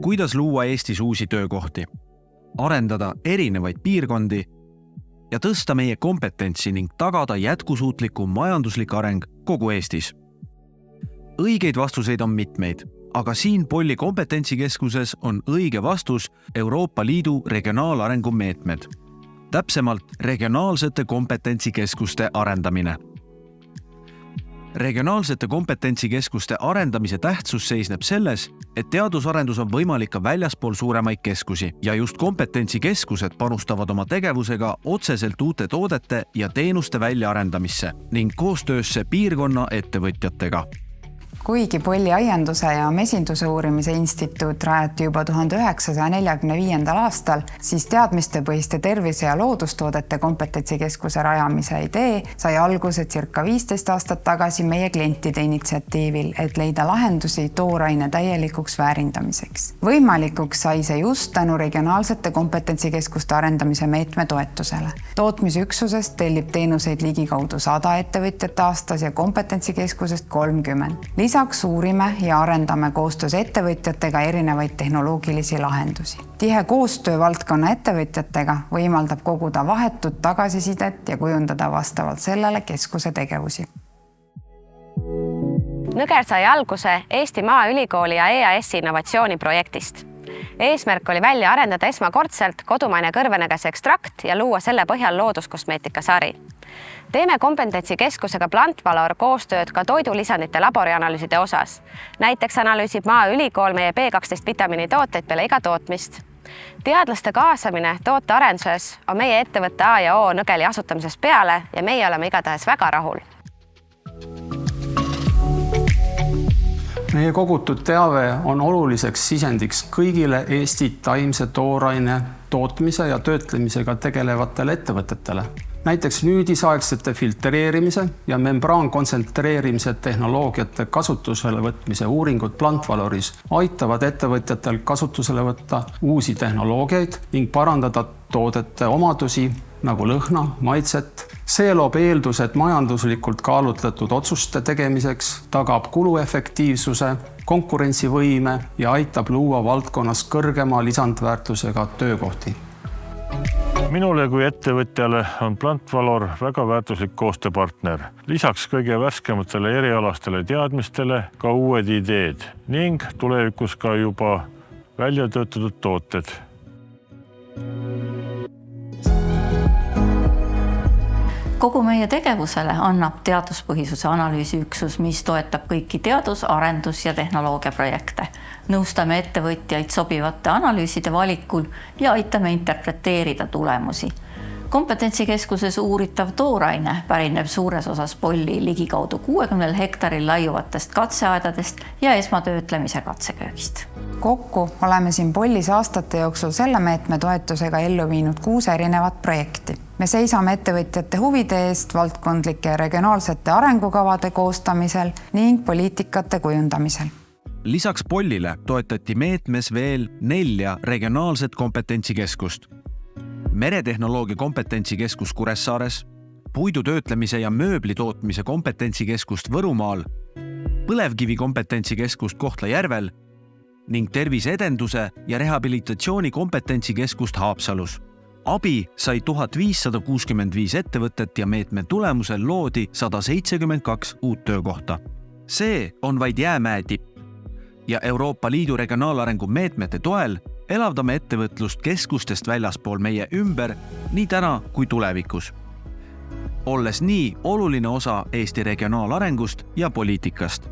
kuidas luua Eestis uusi töökohti, arendada erinevaid piirkondi ja tõsta meie kompetentsi ning tagada jätkusuutliku majanduslik areng kogu Eestis. Õigeid vastuseid on mitmeid, aga siin Polli kompetentsikeskuses on õige vastus Euroopa Liidu regionaalarengu meetmed. Täpsemalt regionaalsete kompetentsikeskuste arendamine. Regionaalsete kompetentsikeskuste arendamise tähtsus seisneb selles, et teadusarendus on võimalik ka väljaspool suuremaid keskusi ja just kompetentsikeskused panustavad oma tegevusega otseselt uute toodete ja teenuste väljaarendamisse ning koostöösse piirkonna ettevõtjatega. Kuigi Polli aianduse ja mesinduse uurimise instituut rajati juba 1945. aastal, siis teadmistepõhiste tervise- ja loodustoodete kompetentsikeskuse rajamise idee sai alguse circa 15 aastat tagasi meie klientide initsiatiivil, et leida lahendusi tooraine täielikuks väärindamiseks. Võimalikuks sai see just tänu regionaalsete kompetentsikeskuste arendamise meetme toetusele. Tootmisüksusest tellib teenuseid ligikaudu 100 ettevõtjat aastas ja kompetentsikeskusest 30. Lisaks uurime ja arendame koostöös ettevõtjatega erinevaid tehnoloogilisi lahendusi. Tihe koostöö valdkonna ettevõtjatega võimaldab koguda vahetut tagasisidet ja kujundada vastavalt sellele keskuse tegevusi. Nõger sai alguse Eesti Maaülikooli ja EAS innovatsiooniprojektist. Eesmärk oli välja arendada esmakordselt kodumaine kõrvenägase ekstrakt ja luua selle põhjal looduskosmeetika sari. Teeme kompetentsikeskusega Plantvalor koostööd ka toidulisandite laborianalüüside osas. Näiteks analüüsib Maaülikool meie B12 vitamiini tooteid peale iga tootmist. Teadlaste kaasamine tootearenduses on meie ettevõtte A ja O Nõgeli asutamisest peale ja meie oleme igatahes väga rahul. Meie kogutud teave on oluliseks sisendiks kõigile Eesti taimse tooraine tootmise ja töötlemisega tegelevatele ettevõtetele. Näiteks nüüdisaegsete filtreerimise ja membraan kontsentreerimise tehnoloogiate kasutusele võtmise uuringud Plantvaloris aitavad ettevõtjatel kasutusele võtta uusi tehnoloogiaid ning parandada toodete omadusi nagu lõhna, maitset. See loob eeldused majanduslikult kaalutletud otsuste tegemiseks, tagab kuluefektiivsuse, konkurentsivõime ja aitab luua valdkonnas kõrgema lisandväärtusega töökohti. Minule kui ettevõtjale on Plantvalor väga väärtuslik koostööpartner. Lisaks kõige värskematele erialastele teadmistele ka uued ideed ning tulevikus ka juba välja töötatud tooted. Kogu meie tegevusele annab teaduspõhisuse analüüsiüksus, mis toetab kõiki teadus-, arendus- ja tehnoloogiaprojekte. Nõustame ettevõtjaid sobivate analüüside valikul ja aitame interpreteerida tulemusi. Kompetentsikeskuses uuritav tooraine pärineb suures osas Polli ligikaudu 60 hektaril laiuvatest katseaedadest ja esmatöötlemise katseköögist. Kokku oleme siin Pollis aastate jooksul selle meetme toetusega ellu viinud 6 erinevat projekti. Me seisame ettevõtjate huvide eest valdkondlike ja regionaalsete arengukavade koostamisel ning poliitikate kujundamisel. Lisaks Pollile toetati meetmes veel 4 regionaalset kompetentsikeskust. Meretehnoloogia kompetentsikeskus Kuressaares, puidutöötlemise ja mööbli tootmise kompetentsikeskust Võrumaal, põlevkivi kompetentsikeskust Kohtla-Järvel ning terviseedenduse ja rehabilitatsiooni kompetentsikeskust Haapsalus. Abi sai 1565 ettevõtet ja meetme tulemusel loodi 172 uut töökohta. See on vaid jäämäe tipp ja Euroopa Liidu regionaalarengu meetmete toel elavdame ettevõtlust keskustest väljaspool meie ümber nii täna kui tulevikus. Olles nii oluline osa Eesti regionaalarengust ja poliitikast.